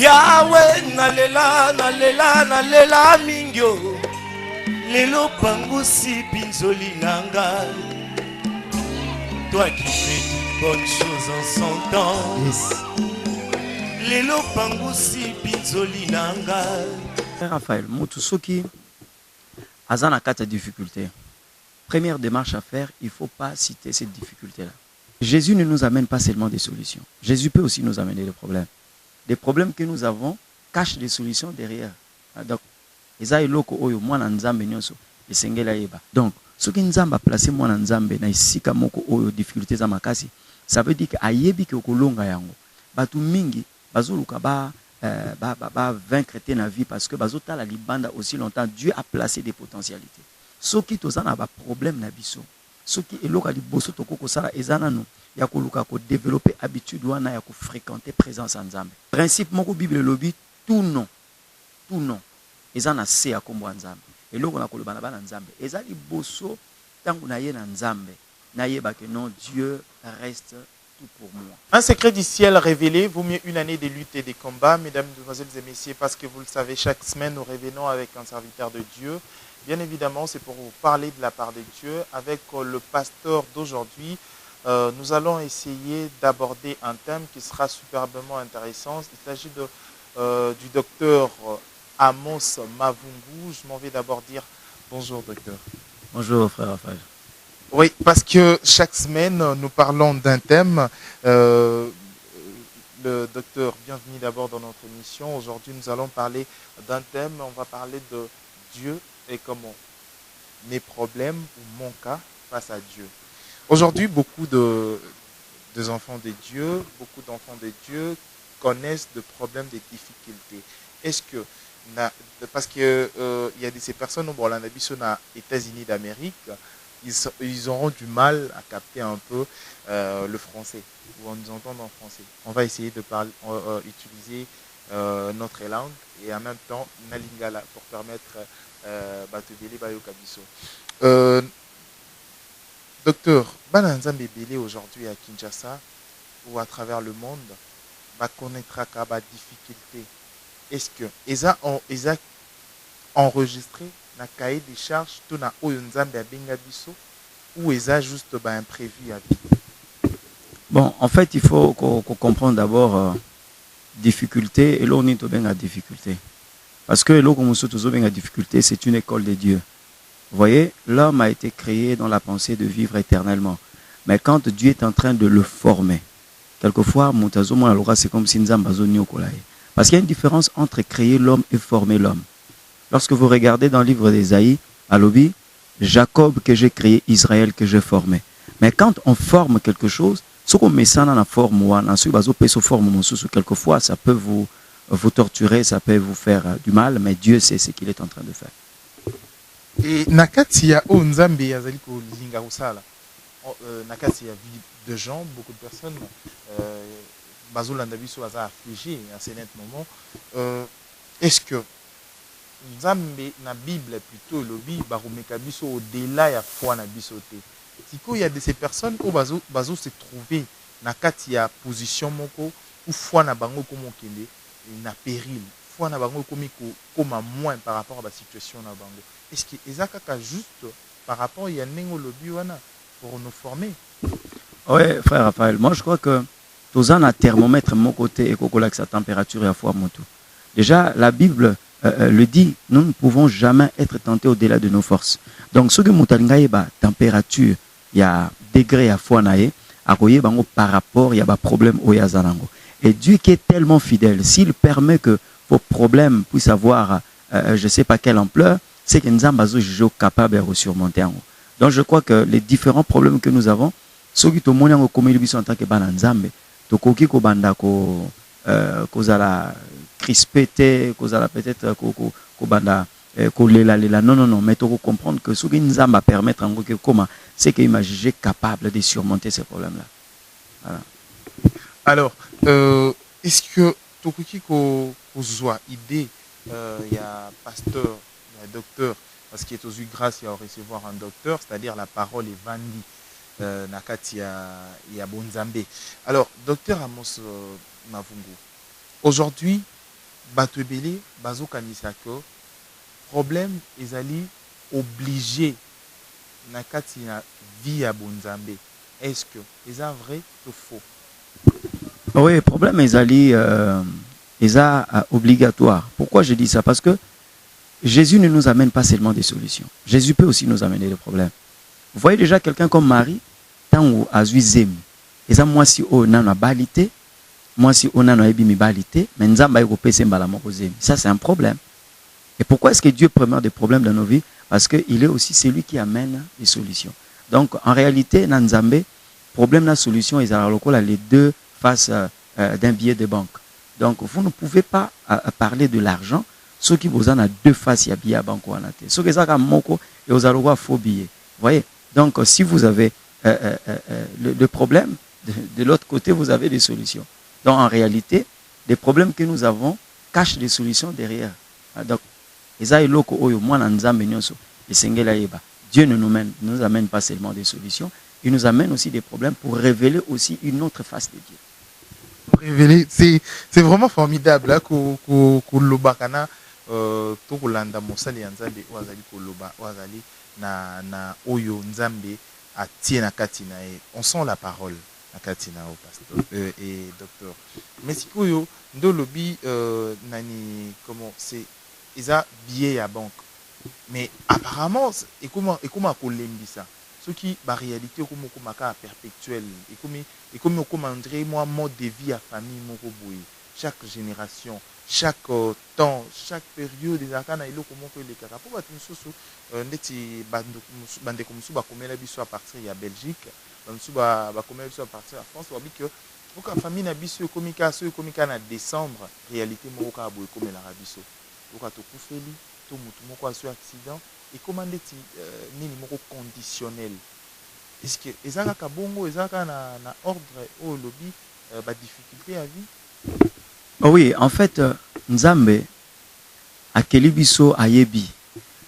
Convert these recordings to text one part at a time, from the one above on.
Yahweh nalela nalela nalela mingyo lelo pangusi pinzoli nanga. Toi qui fais de bonnes choses en son temps. Lelo pangusi pinzoli nanga. Raphaël, Moutousoki, Azana quatre difficultés. Première démarche à faire, il ne faut pas citer ces difficultés-là. Jésus ne nous amène pas seulement des solutions. Jésus peut aussi nous amener des problèmes. Les problèmes que nous avons cachent des solutions derrière. Donc, donc, ce qui nous a placé moi dans isika moko oyo difficultés za makasi, ça veut dire que ayebi ke okolonga yango. Batu mingi bazoluka ba vaincre na vie parce que bazota la libanda aussi longtemps. Dieu a placé des potentialités. Ce qui tozana ba problème na biso. Ce qui eloka liboso tokoko sala ezana no ya koluka ko développer habitude wana ya ko fréquenter présence en Nzambe. Principe moko Bible lobi tout non ezana se ya kombo Nzambe. Eloko na koloba na bana Nzambe eza liboso tangu na ye na Nzambe na yeba que non, Dieu reste tout pour moi. Un secret du ciel révélé vaut mieux une année de lutte et de combats, mesdames, demoiselles et messieurs, parce que vous le savez, chaque semaine nous revenons avec un serviteur de Dieu. Bien évidemment, c'est pour vous parler de la part de Dieu. Avec le pasteur d'aujourd'hui, nous allons essayer d'aborder un thème qui sera superbement intéressant. Il s'agit du docteur Amos Mavungu. Je m'en vais d'abord dire bonjour, docteur. Bonjour, frère Raphaël. Oui, parce que chaque semaine, nous parlons d'un thème. Le docteur, bienvenue d'abord dans notre émission. Aujourd'hui, nous allons parler d'un thème. On va parler de Dieu et comment mes problèmes ou mon cas face à Dieu. Aujourd'hui, beaucoup enfants de Dieu, beaucoup d'enfants de Dieu connaissent des problèmes, des difficultés. Est-ce que, parce que il y a de ces personnes, bon, là, aux États-Unis d'Amérique, ils auront du mal à capter un peu le français ou à nous entendre en français. On va essayer de utiliser notre langue et en même temps Nalingala pour permettre Batubele Bayoka Biso. Docteur, Bananzambe Bele aujourd'hui à Kinshasa ou à travers le monde, connaîtra qu'à difficulté. Est-ce que ils ont enregistré na cahier des charges tout na oyonzambe à benga biso ou est-ce juste imprévu à vie? Bon, en fait, il faut qu'on comprenne d'abord difficulté et l'on est bien à difficulté. Parce que l'eau comme bien à difficulté, c'est une école de Dieu. Vous voyez, l'homme a été créé dans la pensée de vivre éternellement. Mais quand Dieu est en train de le former, quelquefois, c'est comme si parce qu'il y a une différence entre créer l'homme et former l'homme. Lorsque vous regardez dans le livre d'Ésaïe, à l'Obi, Jacob que j'ai créé, Israël que j'ai formé. Mais quand on forme quelque chose, ce qu'on met ça dans la forme ou dans ce quelquefois, ça peut vous torturer, ça peut vous faire du mal, mais Dieu sait ce qu'il est en train de faire. Et nakati ya onzambe yazali ko linga usala. Nakati ya vie de gens, beaucoup de personnes bazolanda biso baza affligé à ce net moment. Est-ce que Nzambe na Bible plutôt lobi barumeka biso au-delà ya foi na biso te. Siko il y a de ces personnes où bazo se trouver na kati ya position moko ou foi na bango komo kende na péril. Foi na bango komi comme moins par rapport à la situation na bango. Est-ce que ezaka ka juste par rapport ya nengo lobi wana pour nous former? Oui, frère Raphaël, moi je crois que tous un thermomètre mon côté et kokola sa température à foi moto. Déjà la Bible le dit, nous ne pouvons jamais être tentés au-delà de nos forces. Donc, ce que nous ba température, il y a degré à foi nae, à bango par rapport, il y a un problème au yazanango. Et Dieu qui est tellement fidèle, s'il permet que vos problèmes puissent avoir, je ne sais pas quelle ampleur, c'est que nous sommes capables de surmonter. Donc, je crois que les différents problèmes que nous avons, ceux qui sont en tant que bananzambe, tokoki ko banda ko kozala crispé, kozala peut-être kobanda kolela non mais tu comprendre que ce qui nous a permettre en que comment c'est qu'il m'a jugé capable de surmonter ces problèmes là. Voilà. Alors est-ce que tokoki ko kozwa idée il y a pasteur, il y a docteur parce qu'il est aux grâce à recevoir un docteur, c'est-à-dire la parole est vendue nakati ya bonzambe. Alors docteur Amos Mavungu, aujourd'hui bato ebele bazokanisa que problème ezali obligé na kati na vie ya bonzambe. Est-ce que eza vrai ou faux? Oui, le problème est obligatoire. Pourquoi je dis ça? Parce que Jésus ne nous amène pas seulement des solutions. Jésus peut aussi nous amener des problèmes. Vous voyez déjà quelqu'un comme Marie, tant où azui zemi. Et ça, moi si on a balité, moi si on a ebi mi balité, mais nzamba eko pese mbala moko zemi. Ça c'est un problème. Et pourquoi est-ce que Dieu promeut des problèmes dans nos vies? Parce qu'il est aussi celui qui amène des solutions. Donc en réalité, dans Nzambe, problème la solution, ils ont les deux faces d'un billet de banque. Donc vous ne pouvez pas parler de l'argent. Ceux qui vous en a deux faces, il y a billet à banque ou en athée. Ceux qui ont moko et vous allez faux billets. Vous voyez? Donc si vous avez le problème, de l'autre côté, vous avez des solutions. Donc en réalité, les problèmes que nous avons cachent des solutions derrière. Donc, Dieu ne nous amène pas seulement des solutions, il nous amène aussi des problèmes pour révéler aussi une autre face de Dieu. Pour révéler, c'est vraiment formidable. Hein, on sent la parole na katina au pasteur et docteur. Mais si koyo ndo lobby nani comment c'est isa billet à banque. Mais apparemment et comment kolembisa ce qui ba réalité comme komaka perpétuel et comme André moi mode de vie à famille moko boye. Chaque génération, chaque temps, chaque période des akana ilo comment que les kaka pour battu soso ndeti bande comme sou ba komela biso à partir ya Belgique, sou ba komela biso à partir de France, on dit que pour que famille na biso komika na décembre, réalité moko ka boye komela biso. Donc to kufeli to mutu moko a accident et comment ndeti nini moko conditionnel. Est-ce que ezaka bongo ezaka na ordre au lobby ba difficulté à vie? Oui, en fait, Nzambe a kelibiso ayebi.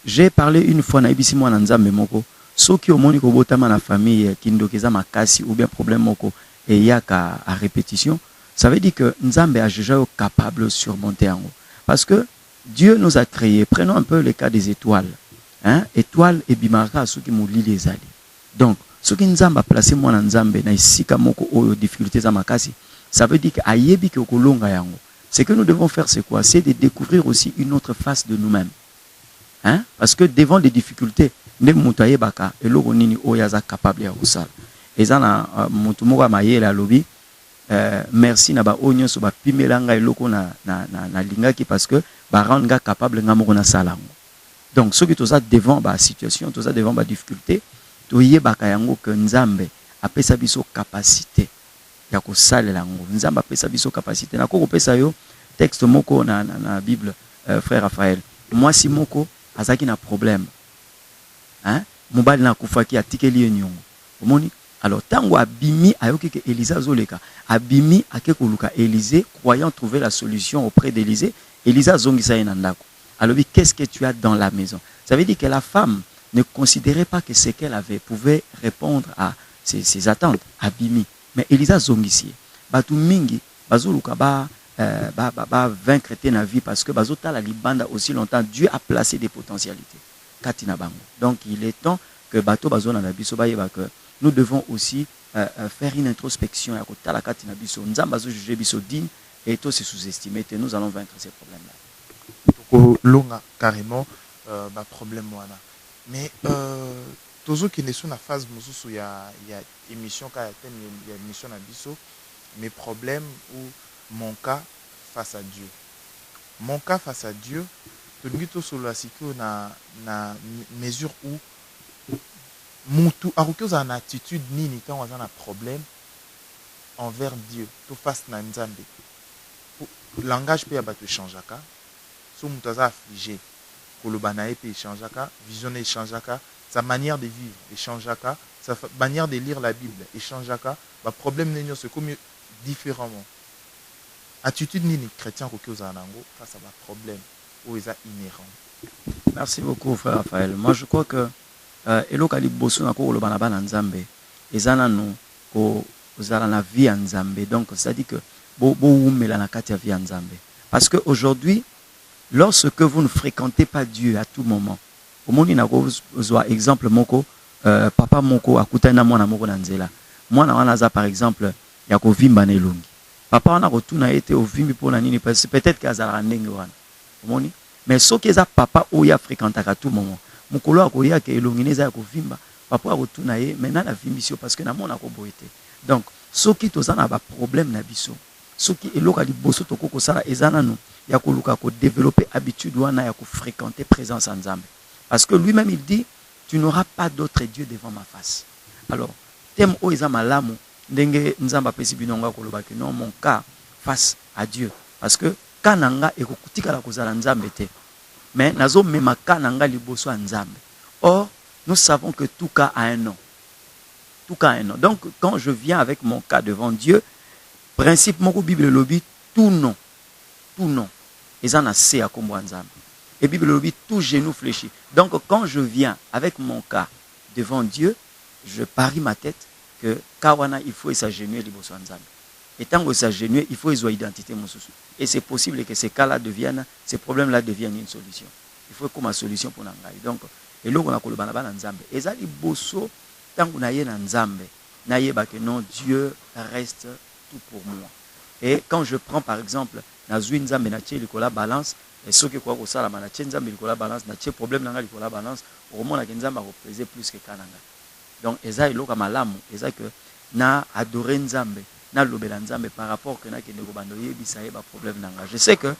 J'ai parlé une fois na ibisi mwana Nzambe moko. Soki omoni ko botama na famille kindokeza makasi ou bien problème moko et yaka à répétition, ça veut dire que Nzambe a déjà capable de surmonter en haut. Parce que Dieu nous a créés. Prenons un peu le cas des étoiles. Hein? Étoiles et bimara ceux qui mouli les alliés. Donc, ce qui Nzambe a placé moi na Nzambe na isika moko o difficultés za makasi. Ça veut dire qu'ayebi ke kolonga yango. Ce que nous devons faire, c'est quoi? C'est de découvrir aussi une autre face de nous-mêmes. Hein? Parce que devant les difficultés, ne mutaye baka eloko nini oyaza capable ya usala. Ezana mutu moko maye la lobi merci na ba onyo so ba pimelanga eloko na lingaki parce que ba ranga capable nga moko na salango. Donc ceux qui toza devant ba situation, toza devant ba difficulté, toye baka yango que Nzambe apesa biso capacité ya kosalela yango. Nzambe apesa biso capacité na ko pesa yo texte moko na Bible frère Raphaël. Moi si moko azaki na problème. Hein? Mobali na kufaki atikeli nyongo. Omoni alors tango abimi ayoki ke Élisa zoleka. Abimi akekoluka Élisée croyant trouver la solution auprès d'Élisée. Élisa zongisa enandako. Alors qu'est-ce que tu as dans la maison? Ça veut dire que la femme ne considérait pas que ce qu'elle avait pouvait répondre à ses attentes. Abimi. Mais Élisa zongisi. Batu mingi bazoluka vaincre na vie parce que bazota la libanda aussi longtemps. Dieu a placé des potentialités. Katina bango. Donc il est temps que bato bazona na biso bayeba que nous devons aussi faire une introspection à côté de la katina biso. Nzamba zo juger biso digne et tout se sous-estimer et nous allons vaincre ces problèmes là. Donc longa carrément ba problème wana. Mais tozo qui ne sont na phase mosusu ya émission ka ya thème ya émission na biso mes problèmes ou mon cas face à Dieu. Mon cas face à Dieu, tongito solo asiko na mesure où mutu arokoza en attitude nini quand on a un problème envers Dieu, to face na Nzambe. Langage peut abato changeaka. So mutu aza affligé, koloba na pe changeaka, visionner changeaka, sa manière de vivre changeaka, sa manière de lire la Bible changeaka, ba problème nenyo c'est comme différemment. Attitude nini chrétien rokoza nango face à ba problème ou est inhérent. Merci beaucoup frère Raphaël. Moi je crois que eloko liboso na ko lobana bana Nzambe ezana no ko ozala na vie ya Nzambe. Donc ça dit que bo umela na kati ya vie ya Nzambe. Parce qu'aujourd'hui, lorsque vous ne fréquentez pas Dieu à tout moment, au monde, il y a exemple, moko, papa moko, akutana mwana moko na nzela. Mwana wana za par exemple, ya ko vimba na elongi. Papa wana rotuna ete au vimbi pour nini, parce que peut-être qu'il y a un ndenge wana. Omoni? Mais ce qui est papa oya fréquentaka à tout moment. Mukolo akoya ke elongi neza ya ko vimba, papa rotuna ye, maintenant la vimbisio parce que na mona ko boité. Donc, ce qui tozana ba problème na biso. Ce qui est local liboso to koko sala ezana no ya ko luka ko développer habitude wana ya ko fréquenter présence en Nzambe. Parce que lui-même il dit tu n'auras pas d'autre Dieu devant ma face. Alors, thème o eza malamu ndenge Nzamba pesi binonga ko loba que non mon cas face à Dieu parce que kananga ekokutika la kozala Nzambe te. Mais nazo mema kananga liboso a Nzambe. Or, nous savons que tout cas a un nom. Tout cas a un nom. Donc quand je viens avec mon cas devant Dieu, principe moko Bible lobby tout nom ezana se akombo Nzambe. Et Bible lobby tout genou fléchi. Donc quand je viens avec mon cas devant Dieu, je parie ma tête que kawana il faut s'agenouiller liboso Nzambe. Et tant que s'agenouiller, il faut une identité mosusu. Et c'est possible que ces cas-là deviennent, ces problèmes-là deviennent une solution. Il faut comme une solution pour nangai. Donc et là on a koloba na Nzambe. Eza liboso tant qu'on a na Nzambe, na yeba que non Dieu reste tout pour moi. Et quand je prends par exemple na zui Nzambe na tie likola balance et ce que quoi ko sala na tie Nzambe likola balance na tie problème nanga likola balance au moment que Nzambe a peser plus que kananga. Donc eza iloka malamu eza que na adorer Nzambe na lobela Nzambe par rapport que na kende ko bando yebisa yeba problème nanga. Je sais que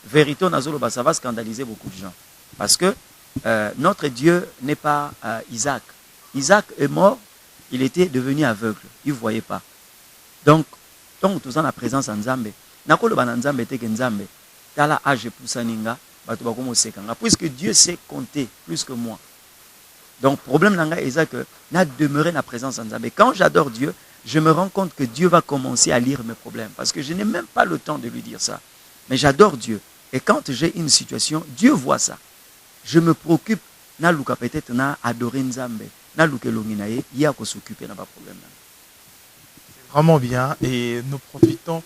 vérité nazolo ba ça va scandaliser beaucoup de gens parce que notre Dieu n'est pas Isaac. Isaac est mort, il était devenu aveugle, il ne voyait pas. Donc tout ça la présence en Nzambe. Nakolo ba Nzambe te ke Nzambe tala age pusaninga bato ba komo sekanga puisque Dieu sait compter plus que moi. Donc problème nanga est que na demeurer la présence en Nzambe. Quand j'adore Dieu, je me rends compte que Dieu va commencer à lire mes problèmes parce que je n'ai même pas le temps de lui dire ça. Mais j'adore Dieu et quand j'ai une situation, Dieu voit ça. Je me préoccupe na luka peut-être na adorer Nzambe, na luka longinaye, ya ko s'occuper na ba problème. Vraiment bien et nous profitons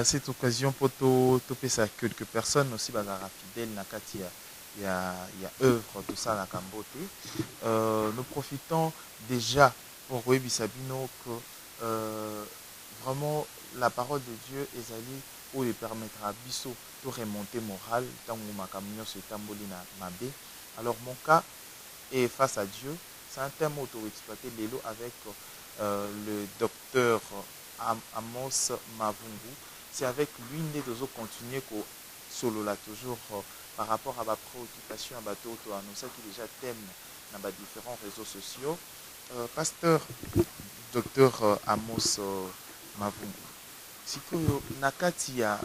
cette occasion pour toper ça quelques personnes aussi bazara fidèles na kati il y a œuvre tout ça na Kambote. Nous profitons déjà pour Webi Sabino que vraiment la parole de Dieu ezali où il permettra biso de remonter moral tant que ma camion se tamboli na mabe. Alors mon cas est face à Dieu, c'est un thème auto-exploité l'élo avec le docteur Amos Mavungu. C'est avec lui que nous continuer solo là toujours par rapport à ma préoccupation à bateau à nous ça qui déjà thème dans les différents réseaux sociaux. Pasteur docteur Amos Mavungu. Si que nakati ya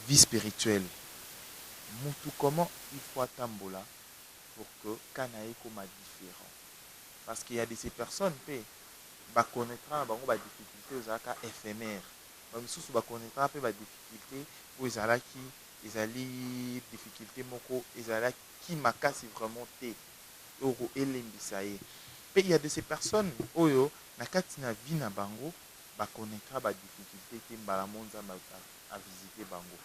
vie spirituelle, mutu comment il faut tambola pour que kanae comme différent. Parce qu'il y a de ces personnes qui connaîtra des difficultés aux aka éphémères. Mais sous ba connaîtra des difficultés aux alaki ezali difficultés moko ezala qui makasi vraiment té oro elengisaye. Mais il y a de ces personnes oyo nakati na vie na bango ba connaîtra des difficultés té mbala monza à visiter bango.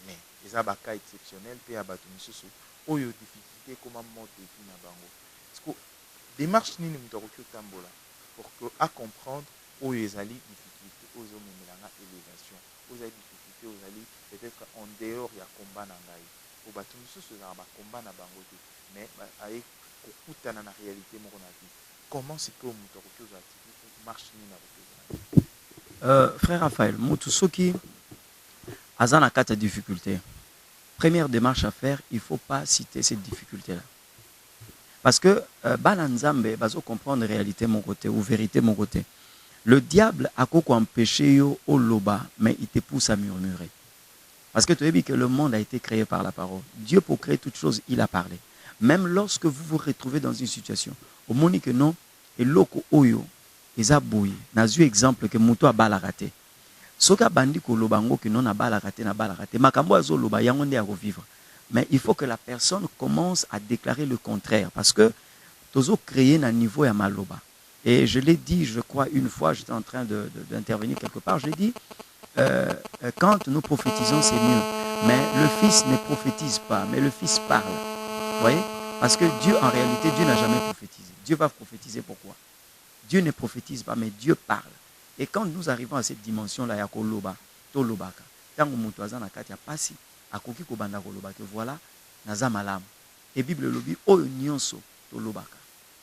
Mais eza ba cas exceptionnel pe abatu misusu oyo difficulté comment monter vie na bango. Parce que démarche nini mutaroki tambola pour que à comprendre où les ali difficulté aux hommes melanga élévation aux ali difficulté aux ali peut-être en dehors il y a combat na ngai au batu misusu za ba combat na bango te mais avec kokutana na réalité moko na vie comment c'est que mutaroki aux activités marche nini na frère Raphaël mutu soki azana kata difficulté première démarche à faire il faut pas citer cette difficulté là. Parce que bana Nzambe bazo comprendre réalité mon côté ou vérité mon côté. Le diable a quoi empêcher yo au loba mais il te pousse à murmurer. Parce que tu as dit que le monde a été créé par la parole. Dieu pour créer toute chose, il a parlé. Même lorsque vous vous retrouvez dans une situation au moni que non et loko oyo eza boye. Nazu exemple que muto a balaraté. Soka bandi ko lobango que non a balaraté na balaraté. Makambo azo loba yango nde a revivre. Mais il faut que la personne commence à déclarer le contraire. Parce que Tozo créé un niveau à Maloba. Et je l'ai dit, je crois, une fois, j'étais en train d'intervenir quelque part, je l'ai dit, quand nous prophétisons, c'est mieux. Mais le Fils ne prophétise pas, mais le Fils parle. Vous voyez? Parce que Dieu, en réalité, Dieu n'a jamais prophétisé. Dieu va prophétiser pourquoi? Dieu ne prophétise pas, mais Dieu parle. Et quand nous arrivons à cette dimension-là, il y a Koloba, Tolobaka. Tant que Moutouazan a Katia Passi, à Koki Kobanda Koloba, que voilà, Naza Malam. Et Bible Lobi, O Nyonso, Tolobaka,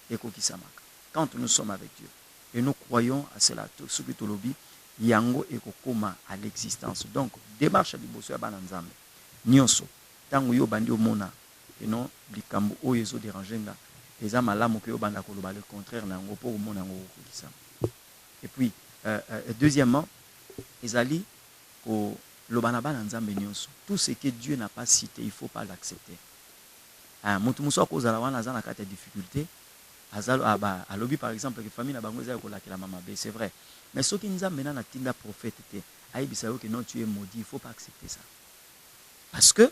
et Koki Samaka. Quand nous sommes avec Dieu, et nous croyons à cela, ce que Tolobi, Yango et Kokoma à l'existence. Donc, démarche à Liboso Bananzame. Nyonso, Tango Yo Bandi Omona, et non, Likambo Oyezo Dérangenga, et Zamalam Okyo Banda Koloba, le contraire, Nango pour Omona Koki Sama. Et puis, deuxièmement, Ezali, tout ce que Dieu n'a pas cité, il ne faut pas l'accepter. Moutoumousou cause à la wana zana kate difficulté. Alobi par exemple, que famille n'a pas la maman, c'est vrai. Mais ce qui nous a mené à tinda prophète, que non, tu es maudit, il ne faut pas accepter ça. Parce que,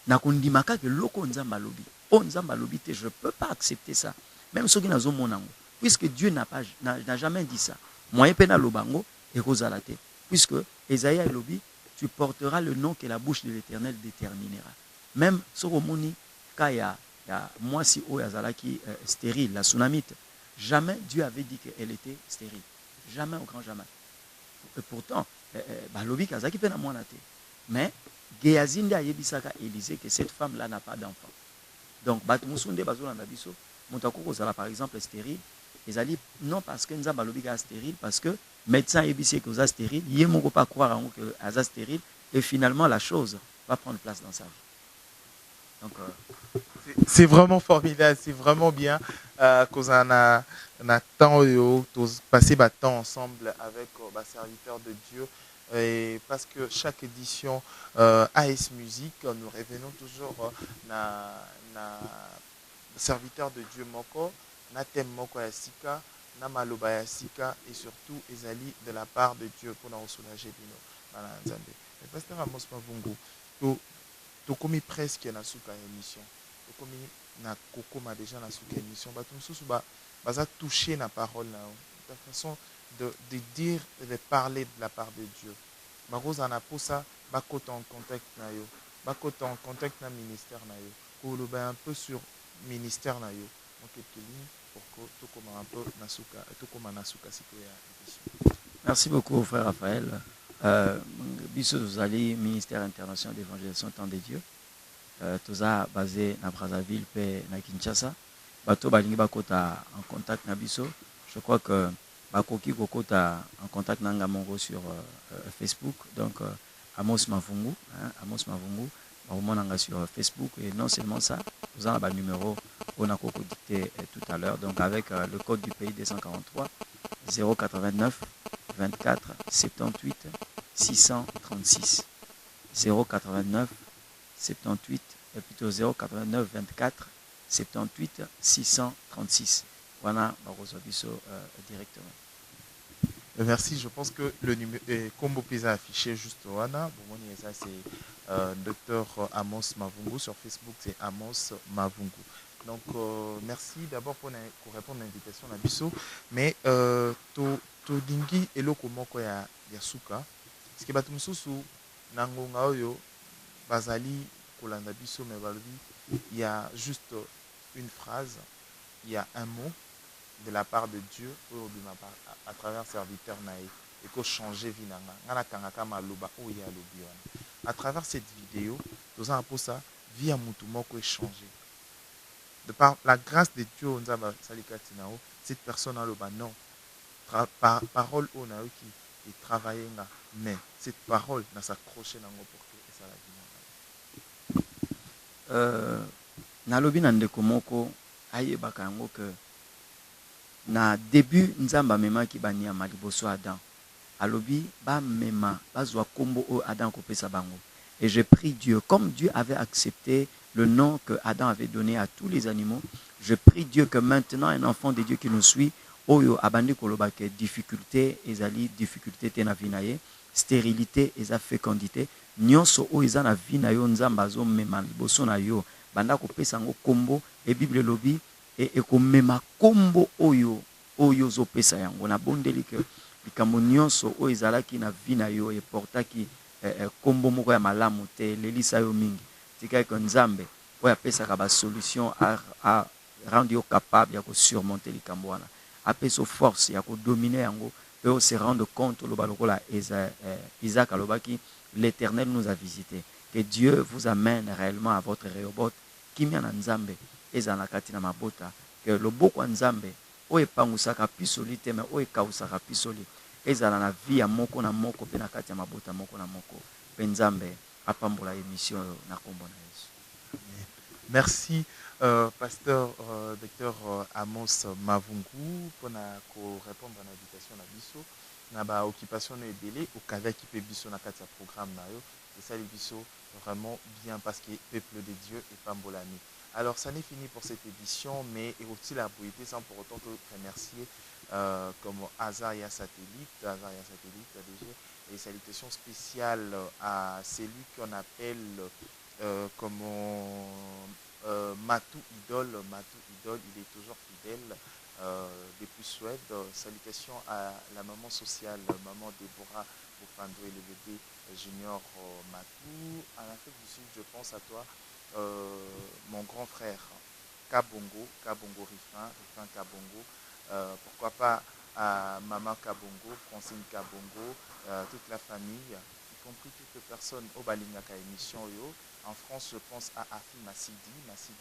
nakundimaka que loko nzamba lobi, nzamba lobi te, je ne peux pas accepter ça. Même ceux qui n'ont pas monango, puisque Dieu n'a jamais dit ça. Moi, pena lobango et rosalate, puisque Esaïe et lobi, tu porteras le nom que la bouche de l'Éternel déterminera. Même Soromoni, Kaya, moi si Oyazalaki stérile, la tsunamite, jamais Dieu avait dit qu'elle était stérile. Jamais, au grand jamais. Et pourtant, Balobi Kazaki pena moanate. Mais Géazinde a yebisaka Élisée que cette femme-là n'a pas d'enfant. Donc, Batumusunde Bazolanda Biso, Montakoko Zala par exemple stérile, Ezali, non parce que Nzamba Balobi est stérile, parce que médecin ébissé que vous stérile, il ne peut pas croire en que vous stérile, et finalement la chose va prendre place dans sa vie. Donc, c'est vraiment formidable, c'est vraiment bien qu'on a temps passé temps ensemble avec les serviteurs de Dieu. Et parce que chaque édition AS Musique, nous revenons toujours na serviteur de Dieu Moko, na thème Moko Yasika, na maloba Yasika, et surtout Ezali de la part de Dieu pour nous soulager Bino. Le pasteur Amos Mavungu, tu commis presque na souka émission, tu commis na kokoma déjà na souka émission, bah tout ça bah toucher na parole là, la façon de dire et de parler de la part de Dieu. Marosa na posa, bah côté en contact na yo, bah côté en contact na ministère na yo, pour le un peu sur ministère na yo, en quelques lignes pour que tout comme un peu na souka, tout comme na souka citoyen édition. Merci beaucoup frère Raphaël. Biso Zali, ministère international d'évangélisation temps de Dieu. Toza basé na Brazzaville et na Kinshasa. Bato balingi bakota en contact na biso. Je crois que bakoki kokota en contact na ngamongo sur Facebook. Donc Amos Mavungu, Amos Mavungu, on sur Facebook et non seulement ça, nous avons un numéro on a dicté tout à l'heure. Donc avec le code du pays 243 089 24 78 636 089 78 et plutôt 089 24 78 636. Voilà, directement. Merci, je pense que le numéro combo pisa affiché juste Wana. Bon, c'est Dr Amos Mavungu sur Facebook, c'est Amos Mavungu. Donc merci d'abord pour répondre à l'invitation à Bisso, mais to dingi eloko moko ya suka parce que bato mususu nangonga oyo bazali kolanda biso mais balobi il y a juste une phrase, il y a un mot de la part de Dieu à travers serviteur naï et que changer vie nanga ngana kangaka maloba oya lobi wana. À travers cette vidéo toza un peu ça vie à mutu moko est changé de par la grâce de Dieu on zaba salikati nao cette personne a le non parole on a qui travaille mais cette parole n'a s'accroché dans mon porte et ça la vie nalobi na ndeko moko ayebaka yango que na début nzamba mema ki bania maliboso Adam alobi ba mema bazwa kombo o Adam kopesa bango et je prie Dieu comme Dieu avait accepté le nom que Adam avait donné à tous les animaux, je prie Dieu que maintenant un enfant de Dieu qui nous suit oyo abandi koloba ke difficulté ezali difficulté te na vinaye stérilité eza fécondité nyonso o eza na vina yo nzamba zo mema liboso na yo banda kopesa ngo kombo et Bible lobi et ko mema kombo oyo zo pesa yango na bondeli que likambo nyonso oyo ezalaki na vie na yo eportaki kombo moko ya malamu te lelisa yo mingi tikaki nzambe oyo apesaka basolution a rendre yo capable ya kosurmonter likambo wana apesa force ya kodomine yango mpe se rendre compte oloba lokola Isaac alobaki l'Éternel nous a visité. Que Dieu vous amène réellement à votre Rehoboth kimia na nzambe ezala na kati na mabota que loboko nzambe oyo epangusaka pisoli te me oyo ekausaka pisoli ezala na vie ya moko na moko mpe na kati ya mabota moko na moko mpe nzambe apambola émission na kombo na Yesu. Merci pasteur docteur Amos Mavungu pour répondre à l'invitation na biso na ba occupation na ebele au kavia qui peut biso na kati ya programme na yo et ça les biso vraiment bien parce que peuple de Dieu et pambolani. Alors ça n'est fini pour cette édition mais aussi la beauté sans pour autant te remercier comme Azaria Satellite déjà et salutations spéciales à celui qu'on appelle Matou Idole, il est toujours fidèle depuis Suède. Salutations à la maman sociale, maman Déborah Bofando et le bébé Junior Matou. En Afrique du Sud, je pense à toi, mon grand frère Kabongo Rifin Kabongo. Pourquoi pas à maman Kabongo, Francine Kabongo, toute la famille, y compris toutes les personnes au Balingaka émission yo. En France, je pense à Afi Massidi Afi,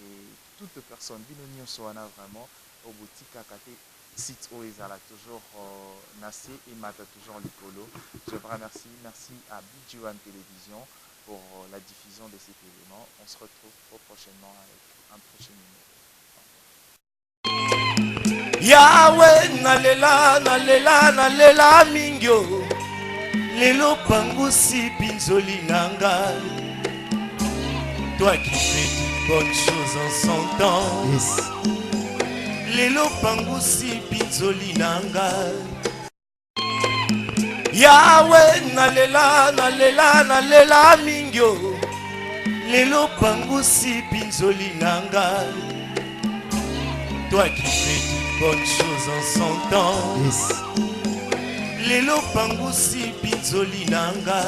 et toutes les personnes, Binoni Soana vraiment, au boutique à côté, site où ils allaient toujours Nassé et Mata toujours Licolo. Je vous remercie. Merci à BG1 Télévision pour la diffusion de cet élément. On se retrouve prochainement avec un prochain numéro. Yahweh, nalela mingyo. Lelo pangusi pinzoli nanga. Toi qui fais de bonnes choses en son temps. Yes. Lelo pangusi pinzoli nanga. Yahweh nalela mingyo. Lelo pangusi pinzoli nanga. Toi qui fais de bonnes choses en son temps. Yes. Lelo pangusi pinzoli nanga.